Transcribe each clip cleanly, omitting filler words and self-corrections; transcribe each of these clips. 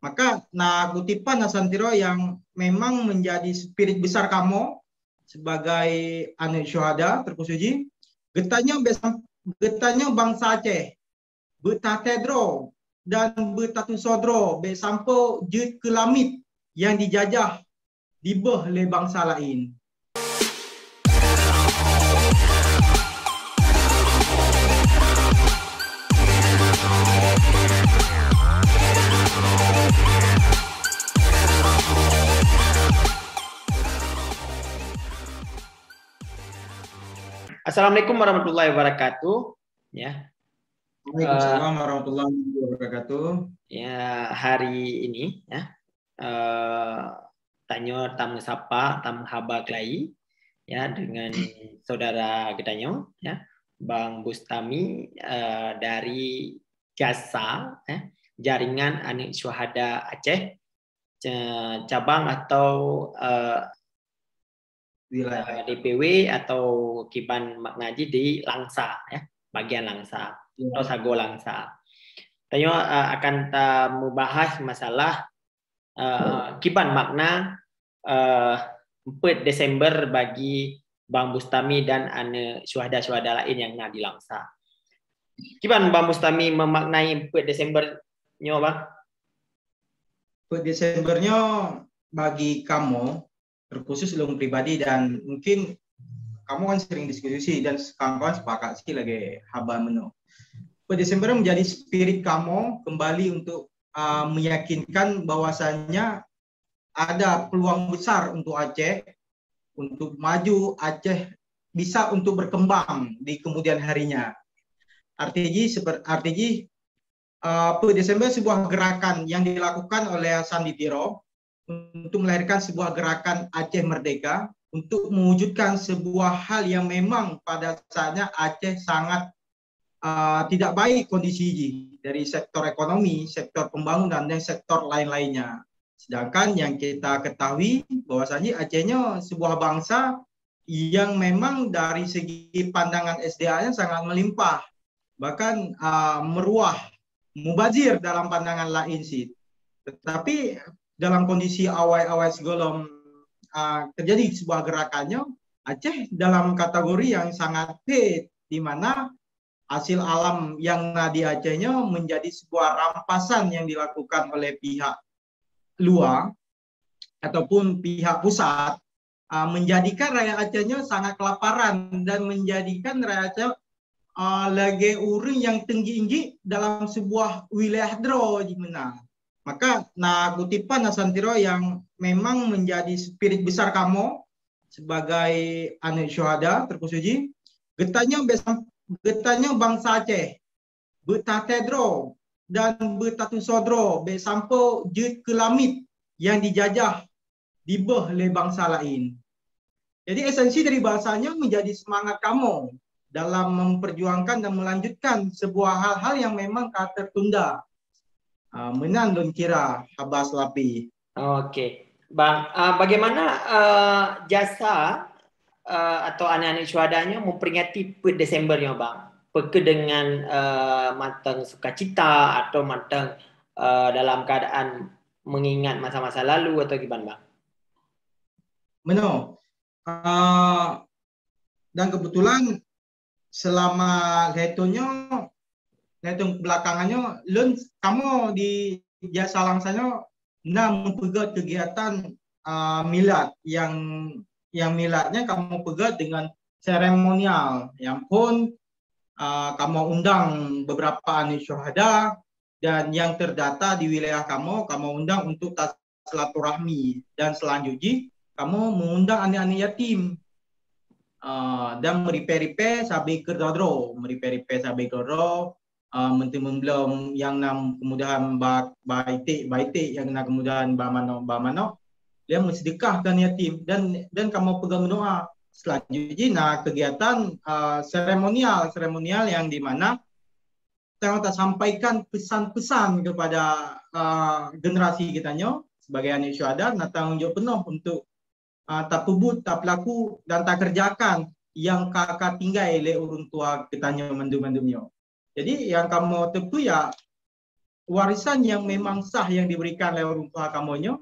Maka na kutipan nasantiro yang memang menjadi spirit besar kamu sebagai anak syuhada terkusuji, getanya bangsa Aceh, betatedro dan betatu sodro besampo jut kelamit yang dijajah dibeh oleh bangsa lain. Assalamualaikum warahmatullahi wabarakatuh. Ya. Waalaikumsalam warahmatullahi wabarakatuh. Ya, hari ini ya tanyo tamu sapa tamu haba kelai ya dengan saudara Gedanyo ya, Bang Bustami dari Jasa Jaringan Anak Syuhada Aceh cabang atau wilayah DPW atau Kiban Maknaji di Langsa ya, bagian Langsa atau Sago Langsa. Tanyo akan membahas masalah Kiban makna 4 Desember bagi Bang Bustami dan ane syuhada-syuhada lain yang ada di Langsa. Kiban Bang Bustami memaknai 4 Desember nyo Bang? 4 Desembernya bagi kamu terkhusus lu pribadi, dan mungkin kamu kan sering diskusi dan kawan-kawan sepakat sih lagi haba menu. 4 Desember menjadi spirit kamu kembali untuk meyakinkan bahwasannya ada peluang besar untuk Aceh untuk maju, Aceh bisa untuk berkembang di kemudian harinya. Artinya 4 Desember sebuah gerakan yang dilakukan oleh Hasan Ditiro untuk melahirkan sebuah gerakan Aceh Merdeka untuk mewujudkan sebuah hal yang memang pada saatnya Aceh sangat tidak baik kondisi dari sektor ekonomi, sektor pembangunan, dan sektor lain-lainnya. Sedangkan yang kita ketahui bahwasanya Acehnya sebuah bangsa yang memang dari segi pandangan SDA-nya sangat melimpah, bahkan meruah, mubazir dalam pandangan lain sih. Tetapi dalam kondisi awal-awal segolong terjadi sebuah gerakannya, Aceh dalam kategori yang sangat fit, di mana hasil alam yang di Acehnya menjadi sebuah rampasan yang dilakukan oleh pihak luar ataupun pihak pusat, menjadikan rakyat Acehnya sangat kelaparan dan menjadikan rakyat Aceh lagi uring yang tinggi-tinggi dalam sebuah wilayah dro di mana. Maka kutipan nasantiro yang memang menjadi spirit besar kamu sebagai anak syuhada terkusuji, getanya bangsa Aceh, betatedro dan betatu sodro besampo jut kelamit yang dijajah dibeh oleh bangsa lain. Jadi esensi dari bahasanya menjadi semangat kamu dalam memperjuangkan dan melanjutkan sebuah hal-hal yang memang tertunda. Menan don kira habas lapi. Oke, Bang. Bagaimana jasa atau anak-anak syuhadanya memperingati 4 Desembernya, Bang? Apakah dengan matang sukacita atau matang dalam keadaan mengingat masa-masa lalu atau gimana, Bang? Meno. Dan kebetulan selama hitung belakangannya, kamu di jasa langsanya mempegat kegiatan milad yang miladnya kamu pegat dengan seremonial, yang pun kamu undang beberapa anak syuhada dan yang terdata di wilayah kamu undang untuk silaturahmi, dan selanjutnya kamu mengundang anak-anak yatim dan meripe-ripe sabi kerdodro, belum yang kemudahan baik yang kemudahan bamano dia mensedekahkan yatim dan kamu pegang doa. Selanjutnya kegiatan seremonial yang dimana kita sampaikan pesan-pesan kepada generasi kitanya sebagai anak syuhada, tanggung jawab penuh untuk tak pebut, tak pelaku, dan tak kerjakan yang kakak tinggal oleh orang tua kitanya mendum-mendumnya. Jadi yang kamu tepu ya warisan yang memang sah yang diberikan oleh orang tua kamu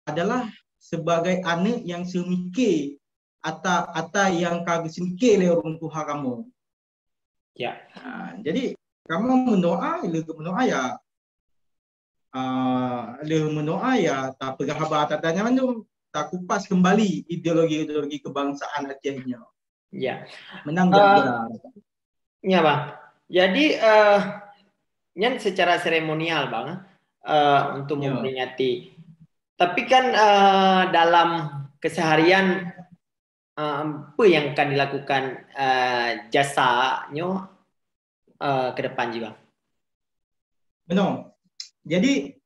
adalah sebagai anak yang semikir atau yang kagak semikir oleh orang tua kamu. Ya. Jadi kamu mendoa ya tak pegang habar tak tanya tu tak kupas kembali ideologi kebangsaan Acehnya. Ya. Menang kira-kira. Ya bang. Jadi yang secara seremonial bang untuk memperingati. Tapi kan dalam keseharian apa yang akan dilakukan jasanya ke depan juga? Benar. Jadi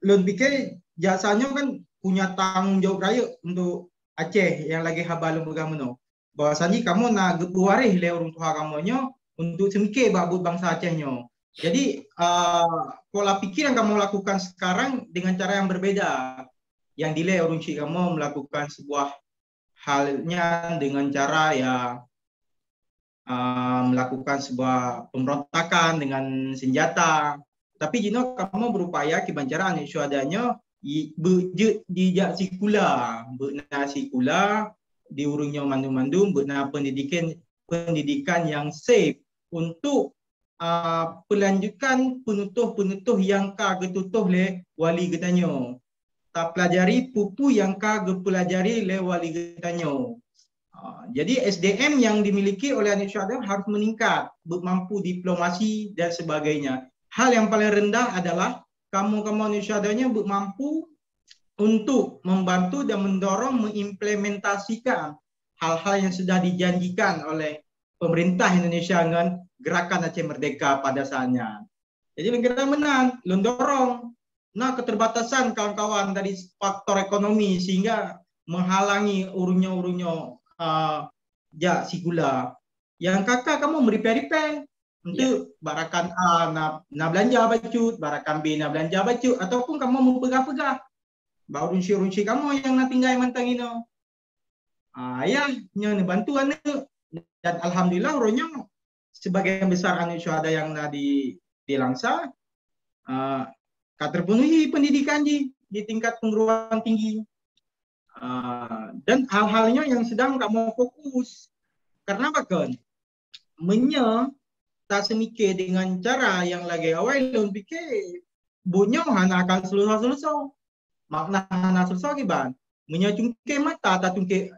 Lun fikir jasanya kan punya tanggung jawab raya untuk Aceh yang lagi haba Lun pegang meno. Bahwasanya kamu nak gepuarih le orang tua kamunya untuk semikir babut bangsa Acehnya. Jadi pola pikir yang kamu lakukan sekarang dengan cara yang berbeda. Yang dile orang cik kamu melakukan sebuah halnya dengan cara ya melakukan sebuah pemberontakan dengan senjata. Tapi jika kamu berupaya kebancaran syuhadanya dijak sikula, berna sikula diurungnya mandu-mandu, berna pendidikan yang safe untuk pelanjutkan penutuh yang ketutuh le wali getanyo. Tak pelajari pupu yang pelajari le wali getanyo. Jadi SDM yang dimiliki oleh anak syuhada harus meningkat, mampu diplomasi dan sebagainya. Hal yang paling rendah adalah kamu anak syuhadanya mampu untuk membantu dan mendorong mengimplementasikan hal-hal yang sudah dijanjikan oleh pemerintah Indonesia dengan gerakan Aceh Merdeka pada saatnya. Jadi kita menang, mendorong keterbatasan kawan-kawan dari faktor ekonomi sehingga menghalangi urunyo sikula. Yang kakak kamu repair untuk barakan A nak belanja bacut, barakan B nak belanja bacut, ataupun kamu mau pegah-pegah. Baru runci kamu yang nak tinggal mantang ino. Ayahnya bantu anak dan alhamdulillah orangnya sebagian besar anak syuhada yang nak di Langsa terpenuhi pendidikan di tingkat perguruan tinggi. Dan hal-halnya yang sedang kamu fokus. Karena apa kan? Tak semikir dengan cara yang lagi awal Lun fikir bunyo hana akan selesai. Makna hana selesai kiban. Cungkir mata tak cungkir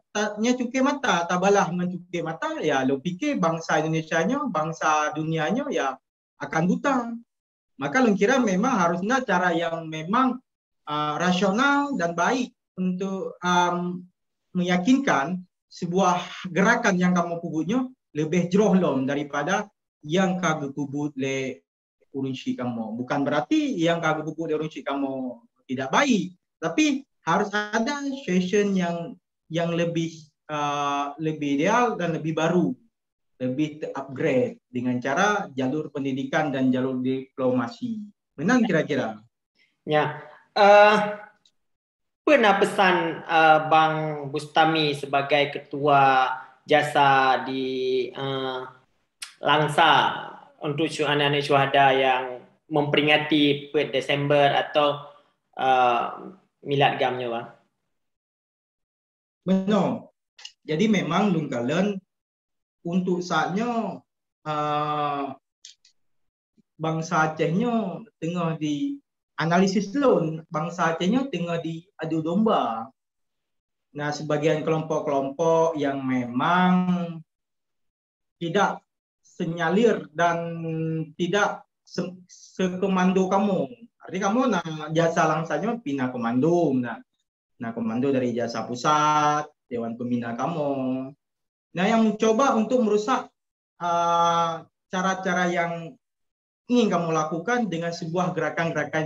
mata tak balah mencungkir mata ya Lun fikir bangsa Indonesianya, bangsa dunianya ya akan buta. Maka Lun kira memang harusnya cara yang memang rasional dan baik untuk meyakinkan sebuah gerakan yang kamu pubuhnya lebih jauh daripada yang kagak pubut le urunci kamu. Bukan berarti yang kagak pubut le urunci kamu tidak baik, tapi harus ada session yang lebih ideal dan lebih baru, lebih upgrade dengan cara jalur pendidikan dan jalur diplomasi. Benar kira-kira? Ya. Pernah pesan Bang Bustami sebagai ketua jasa di Langsa untuk anak-anak syuhada yang memperingati Desember atau milad gamnya bang? Benar. Jadi memang Lungkalen untuk saatnya bangsa Acehnya tengah di analisis Lun, bangsa Acehnya tengah di adu domba. Nah, sebagian kelompok-kelompok yang memang tidak senyalir dan tidak sekomando kamu. Artinya kamu jasa langsanya pindah komando, komando dari jasa pusat, dewan pembina kamu. Nah, yang mencoba untuk merusak cara-cara yang ingin kamu lakukan dengan sebuah gerakan-gerakan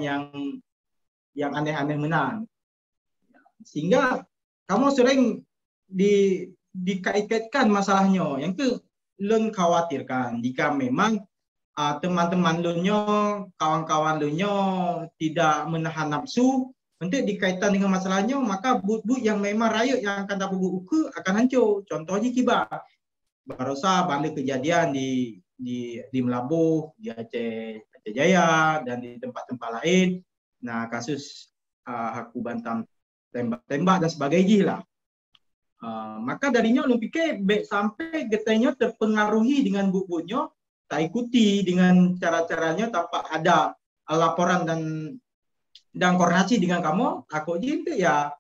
yang aneh-aneh menang. Sehingga kamu sering dikait-kaitkan masalahnya. Yang itu Lun khawatirkan jika memang teman-teman Lunnya, kawan-kawan Lunnya tidak menahan nafsu untuk dikaitkan dengan masalahnya, maka but-but yang memang rakyat yang akan dapat buku akan hancur. Contohnya kibar. Barusan balik kejadian di Melabuh, di Aceh Aceh Jaya dan di tempat-tempat lain. Nah, kasus Haku Bantam tembak-tembak dan sebagainya lah. Maka darinya ulun pikir sampai getanya terpengaruhi dengan bukunya, tak ikuti dengan cara-caranya tanpa ada laporan dan koordinasi dengan kamu, aku itu ya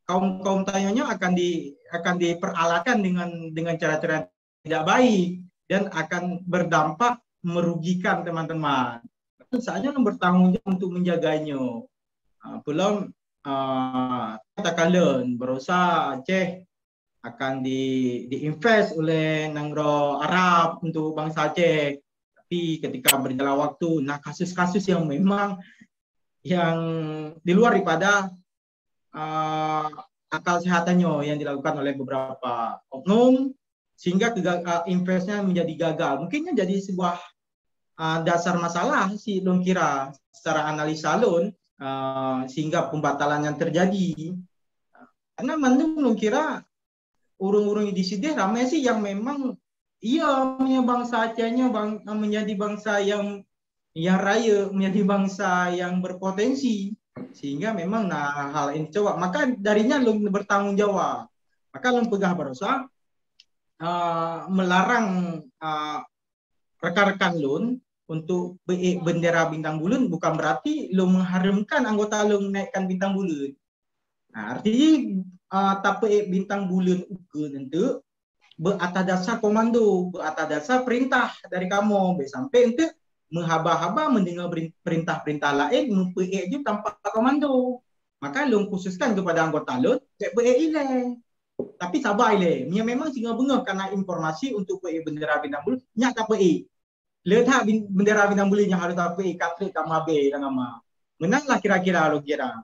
kaum tanyanya akan diperalatkan dengan cara-cara tidak baik dan akan berdampak merugikan teman-teman. Saatnya bertanggung jawab untuk menjaganya. Belum katakanlah berusaha Aceh akan diinvest oleh negara Arab untuk bangsa Aceh. Tapi ketika berjalan waktu, nah kasus-kasus yang memang yang di luar daripada akal sehatannya yang dilakukan oleh beberapa oknum sehingga investnya menjadi gagal. Mungkinnya jadi sebuah dasar masalah si Lun kira secara analisa Lun sehingga pembatalan yang terjadi. Karena Mandung Lun kira urung-urung di sini ramai sih yang memang iya punya bangsa Acehnya menjadi bangsa yang raya, menjadi bangsa yang berpotensi. Sehingga memang hal ini coba. Maka darinya Lun bertanggung jawab. Maka Lun pegah berusaha melarang rekan-rekan Lun untuk bendera bintang bulan, bukan berarti Lun mengharamkan anggota Lun naikkan bintang bulan. Nah, artinya tapi bintang bulan untuk beratas dasar komando, beratas dasar perintah dari kamu, sampai untuk menghaba-haba mendengar perintah-perintah lain, mempunyai je tanpa komando. Maka Lun khususkan kepada anggota Lun, ile. Tapi sabar ile. Memang singa bengah karena informasi untuk bendera bintang bulan, nyak tak letak bendera bintang bulan yang harus tak katrik tak mabe dan nama. Menanglah kira-kira lo kira.